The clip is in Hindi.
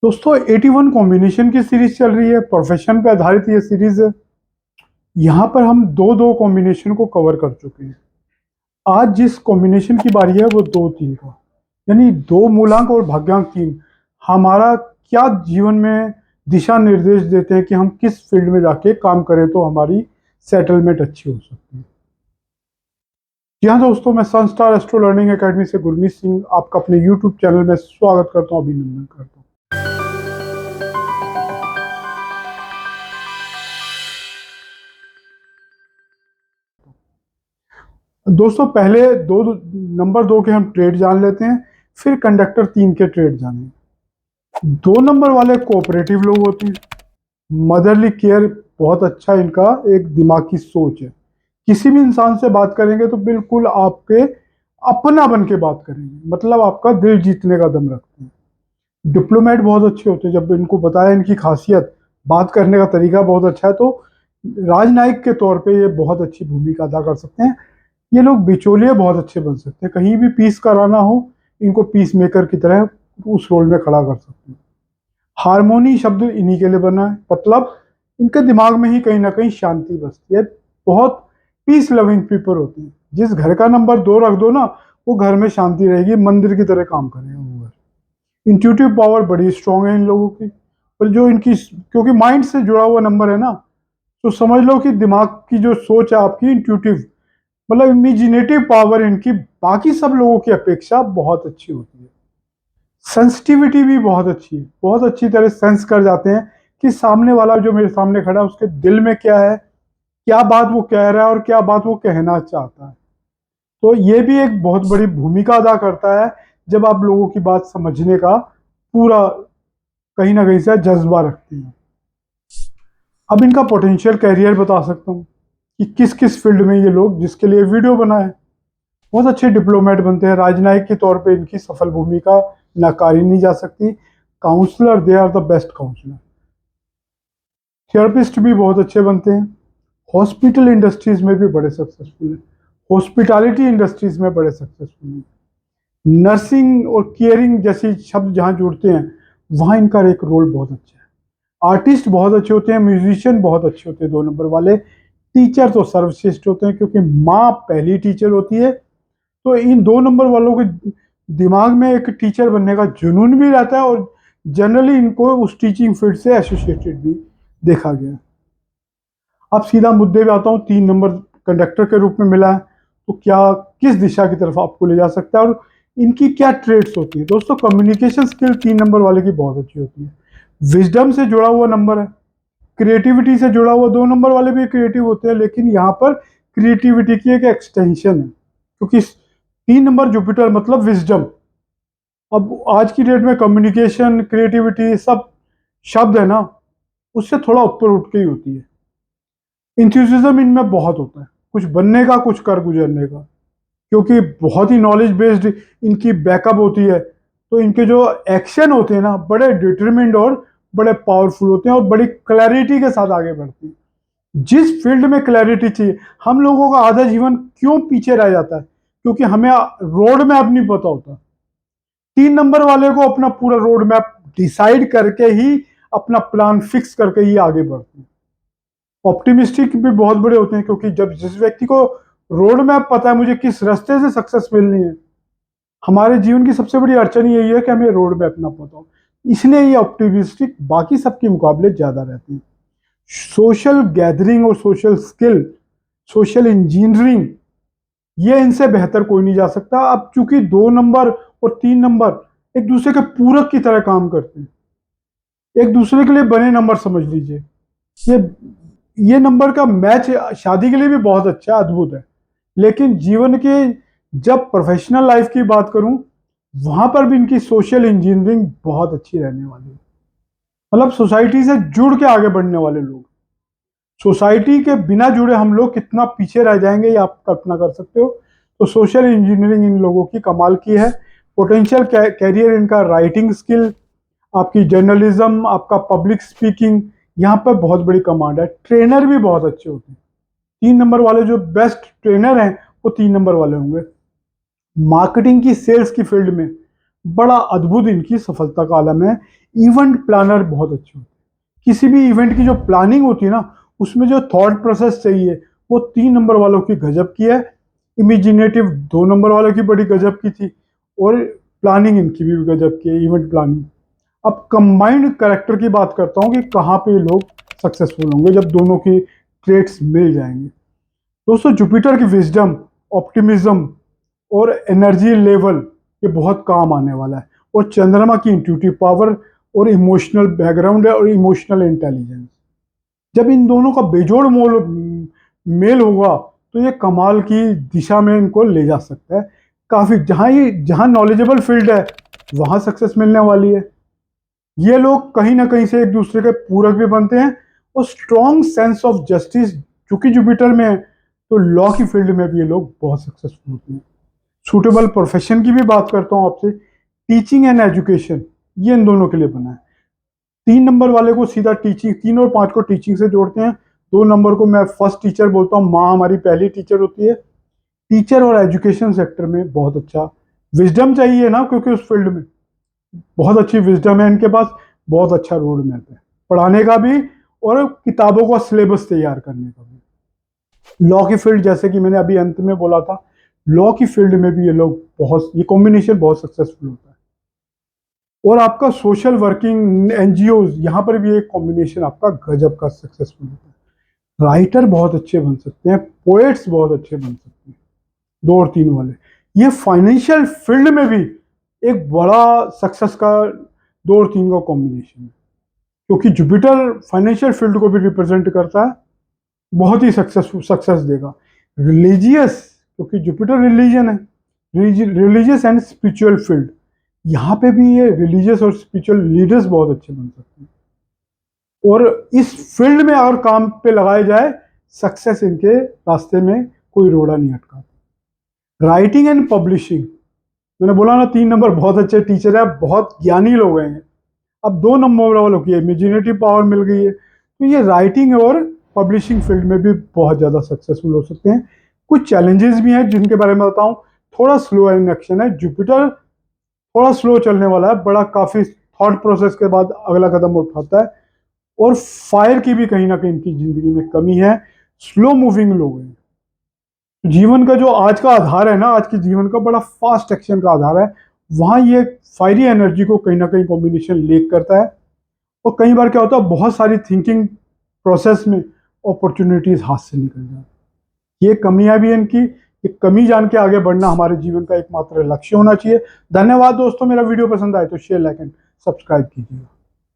दोस्तों 81 कॉम्बिनेशन की सीरीज चल रही है। प्रोफेशन पे आधारित ये सीरीज है। यहाँ पर हम दो दो कॉम्बिनेशन को कवर कर चुके हैं। आज जिस कॉम्बिनेशन की बारी है वो 2-3 का, यानी दो मूलांक और भाग्यांक 3 हमारा क्या जीवन में दिशा निर्देश देते हैं कि हम किस फील्ड में जाके काम करें तो हमारी सेटलमेंट अच्छी हो सकती है। जी हाँ दोस्तों, मैं सनस्टार एस्ट्रो लर्निंग एकेडमी से गुरमीत सिंह आपका अपने यूट्यूब चैनल में स्वागत करता हूँ, अभिनंदन करता हूँ। दोस्तों पहले नंबर 2 के हम ट्रेड जान लेते हैं, फिर कंडक्टर 3 के ट्रेड जानेंगे। 2 नंबर वाले कोऑपरेटिव लोग होते हैं। मदरली केयर बहुत अच्छा इनका एक दिमाग की सोच है। किसी भी इंसान से बात करेंगे तो बिल्कुल आपके अपना बन के बात करेंगे, मतलब आपका दिल जीतने का दम रखते हैं। डिप्लोमेट बहुत अच्छे होते हैं। जब इनको बताया इनकी खासियत, बात करने का तरीका बहुत अच्छा है, तो राजनयिक के तौर पे ये बहुत अच्छी भूमिका अदा कर सकते हैं। ये लोग बिचौलिए बहुत अच्छे बन सकते हैं। कहीं भी पीस कराना हो, इनको पीस मेकर की तरह उस रोल में खड़ा कर सकते हैं। हारमोनी शब्द इन्हीं के लिए बना है, मतलब इनके दिमाग में ही कहीं ना कहीं शांति बसती है। बहुत पीस लविंग पीपल होते हैं। जिस घर का नंबर 2 रख दो ना, वो घर में शांति रहेगी, मंदिर की तरह काम करेगा वो घर। इंट्यूटिव पावर बड़ी स्ट्रांग है इन लोगों की। पर जो इनकी, क्योंकि माइंड से जुड़ा हुआ नंबर है ना, तो समझ लो कि दिमाग की जो सोच है आपकी इंट्यूटिव, मतलब इमेजिनेटिव पावर इनकी बाकी सब लोगों की अपेक्षा बहुत अच्छी होती है। सेंसिटिविटी भी बहुत अच्छी है। बहुत अच्छी तरह सेंस कर जाते हैं कि सामने वाला जो मेरे सामने खड़ा है उसके दिल में क्या है, क्या बात वो कह रहा है और क्या बात वो कहना चाहता है। तो ये भी एक बहुत बड़ी भूमिका अदा करता है जब आप लोगों की बात समझने का पूरा कहीं ना कहीं से जज्बा रखते हैं। अब इनका पोटेंशियल कैरियर बता सकता हूँ कि किस किस फील्ड में ये लोग, जिसके लिए वीडियो बना है। बहुत अच्छे डिप्लोमेट बनते हैं। राजनयिक के तौर पे इनकी सफल भूमिका नकारी नहीं जा सकती। Counsellor, they are the best counsellor. Therapist भी बहुत अच्छे बनते हैं। हॉस्पिटल इंडस्ट्रीज में भी बड़े सक्सेसफुल हैं। हॉस्पिटैलिटी इंडस्ट्रीज में बड़े सक्सेसफुल हैं। नर्सिंग और केयरिंग जैसी शब्द जहाँ जुड़ते हैं, वहाँ इनका एक रोल बहुत अच्छा है। आर्टिस्ट बहुत अच्छे होते हैं। म्यूजिशियन बहुत अच्छे होते हैं 2 नंबर वाले। टीचर तो सर्वश्रेष्ठ होते हैं, क्योंकि माँ पहली टीचर होती है। तो इन 2 नंबर वालों के दिमाग में एक टीचर बनने का जुनून भी रहता है, और जनरली इनको उस टीचिंग फील्ड से एसोसिएटेड भी देखा गया। अब सीधा मुद्दे पे आता हूँ। 3 नंबर कंडक्टर के रूप में मिला है, तो क्या किस दिशा की तरफ आपको ले जा सकता है और इनकी क्या ट्रेड्स होती है। दोस्तों कम्युनिकेशन स्किल 3 नंबर वाले की बहुत अच्छी होती है। विजडम से जुड़ा हुआ नंबर है। क्रिएटिविटी से जुड़ा हुआ 2 नंबर वाले भी क्रिएटिव होते हैं, लेकिन यहाँ पर क्रिएटिविटी की एक एक्सटेंशन है, क्योंकि 3 नंबर जुपिटर मतलब विजडम। अब आज की डेट में कम्युनिकेशन, क्रिएटिविटी सब शब्द है ना, उससे थोड़ा ऊपर उठ के ही होती है। इंथ्यूसिज्म इनमें बहुत होता है, कुछ बनने का, कुछ कर गुजरने का, क्योंकि बहुत ही नॉलेज बेस्ड इनकी बैकअप होती है। तो इनके जो एक्शन होते हैं ना, बड़े डिटरमिन्ड और बड़े पावरफुल होते हैं, और बड़ी क्लैरिटी के साथ आगे बढ़ते हैं। जिस फील्ड में क्लैरिटी चाहिए, हम लोगों का आधा जीवन क्यों पीछे रह जाता है, क्योंकि हमें रोड मैप नहीं पता होता। 3 नंबर वाले को अपना पूरा रोड मैप डिसाइड करके ही, अपना प्लान फिक्स करके ही आगे बढ़ते हैं। ऑप्टिमिस्टिक भी बहुत बड़े होते हैं, क्योंकि जब जिस व्यक्ति को रोड मैप पता है मुझे किस रास्ते से सक्सेस मिलनी है। हमारे जीवन की सबसे बड़ी अड़चन यही है कि हमें रोड मैप ना पता हो, इसलिए ये ऑप्टिमिस्टिक बाकी सबके मुकाबले ज्यादा रहते हैं। सोशल गैदरिंग और सोशल स्किल, सोशल इंजीनियरिंग, ये इनसे बेहतर कोई नहीं जा सकता। अब चूंकि 2 नंबर और 3 नंबर एक दूसरे के पूरक की तरह काम करते हैं, एक दूसरे के लिए बने नंबर समझ लीजिए। ये ये नंबर का मैच शादी के लिए भी बहुत अच्छा, अद्भुत है। लेकिन जीवन के, जब प्रोफेशनल लाइफ की बात करूं, वहां पर भी इनकी सोशल इंजीनियरिंग बहुत अच्छी रहने वाली है। मतलब सोसाइटी से जुड़ के आगे बढ़ने वाले लोग। सोसाइटी के बिना जुड़े हम लोग कितना पीछे रह जाएंगे, ये आप कल्पना कर सकते हो। तो सोशल इंजीनियरिंग इन लोगों की कमाल की है। पोटेंशियल कैरियर इनका राइटिंग स्किल, आपकी जर्नलिज्म, आपका पब्लिक स्पीकिंग, यहाँ पर बहुत बड़ी कमांड है। ट्रेनर भी बहुत अच्छे होते हैं। 3 नंबर वाले जो बेस्ट ट्रेनर हैं वो 3 नंबर वाले होंगे। मार्केटिंग की, सेल्स की फील्ड में बड़ा अद्भुत इनकी सफलता का आलम है। इवेंट प्लानर बहुत अच्छे होते हैं। किसी भी इवेंट की जो प्लानिंग होती है ना, उसमें जो थॉट प्रोसेस चाहिए वो 3 नंबर वालों की गजब की है। इमेजिनेटिव 2 नंबर वालों की बड़ी गजब की थी, और प्लानिंग इनकी भी गजब की है, इवेंट प्लानिंग। अब कंबाइंड कैरेक्टर की बात करता हूँ कि कहाँ पे ये लोग सक्सेसफुल होंगे जब दोनों की ट्रेट्स मिल जाएंगे। दोस्तों, जुपिटर की विजडम, ऑप्टिमिज्म और एनर्जी लेवल ये बहुत काम आने वाला है। और चंद्रमा की इंट्यूटिव पावर और इमोशनल बैकग्राउंड है और इमोशनल इंटेलिजेंस, जब इन दोनों का बेजोड़ मोल मेल होगा तो ये कमाल की दिशा में इनको ले जा सकता है। काफी जहां नॉलेजेबल फील्ड है वहां सक्सेस मिलने वाली है। ये लोग कहीं ना कहीं से एक दूसरे के पूरक भी बनते हैं। और स्ट्रॉन्ग सेंस ऑफ जस्टिस चूंकि जुपिटर में है, तो लॉ की फील्ड में भी ये लोग बहुत सक्सेसफुल होते हैं। सूटेबल प्रोफेशन की भी बात करता हूँ आपसे, टीचिंग एंड एजुकेशन, ये इन दोनों के लिए बना है। 3 नंबर वाले को सीधा टीचिंग, 3 और 5 को टीचिंग से जोड़ते हैं। 2 नंबर को मैं फर्स्ट टीचर बोलता हूँ, माँ हमारी पहली टीचर होती है। टीचर और एजुकेशन सेक्टर में बहुत अच्छा विजडम चाहिए ना, क्योंकि उस फील्ड में बहुत अच्छी विजडम है इनके पास। बहुत अच्छा रोड मैप है पढ़ाने का भी और किताबों का सिलेबस तैयार करने का भी। लॉ की फील्ड, जैसे कि मैंने अभी अंत में बोला था, लॉ की फील्ड में भी ये लोग बहुत, ये कॉम्बिनेशन बहुत सक्सेसफुल होता है। और आपका सोशल वर्किंग, एनजीओ, यहाँ पर भी एक कॉम्बिनेशन आपका गजब का सक्सेसफुल होता है। राइटर बहुत अच्छे बन सकते हैं, पोएट्स बहुत अच्छे बन सकते हैं, 2 और 3 वाले। ये फाइनेंशियल फील्ड में भी एक बड़ा सक्सेस का 2 और 3 का कॉम्बिनेशन है, क्योंकि जुपिटर फाइनेंशियल फील्ड को भी रिप्रेजेंट करता है, बहुत ही सक्सेस देगा। रिलीजियस, क्योंकि जुपिटर रिलीजन है, रिलीजियस एंड स्पिरिचुअल फील्ड, यहाँ पे भी ये रिलीजियस और स्पिरिचुअल लीडर्स बहुत अच्छे बन सकते हैं। और इस फील्ड में अगर काम पे लगाए जाए, सक्सेस इनके रास्ते में कोई रोड़ा नहीं अटका। राइटिंग एंड पब्लिशिंग, मैंने बोला ना 3 नंबर बहुत अच्छे टीचर है, बहुत ज्ञानी लोग हैं। अब 2 नंबर वालों की इमेजिनेटिव पावर मिल गई है, तो ये राइटिंग और पब्लिशिंग फील्ड में भी बहुत ज़्यादा सक्सेसफुल हो सकते हैं। कुछ चैलेंजेस भी हैं जिनके बारे में बताऊं। थोड़ा स्लो इन एक्शन है, जुपिटर थोड़ा स्लो चलने वाला है, बड़ा काफ़ी थॉट प्रोसेस के बाद अगला कदम उठाता है। और फायर की भी कहीं ना कहीं इनकी जिंदगी में कमी है, स्लो मूविंग लोग हैं। जीवन का जो आज का आधार है ना, आज के जीवन का बड़ा फास्ट एक्शन का आधार है, वहां ये फायरी एनर्जी को कहीं ना कहीं कॉम्बिनेशन लेक करता है। और कई बार क्या होता है, बहुत सारी थिंकिंग प्रोसेस में अपॉर्चुनिटीज हाथ से निकल जाती। ये कमियां भी इनकी, ये कमी जान के आगे बढ़ना हमारे जीवन का एकमात्र लक्ष्य होना चाहिए। धन्यवाद दोस्तों, मेरा वीडियो पसंद आए तो शेयर, लाइक एंड सब्सक्राइब कीजिएगा।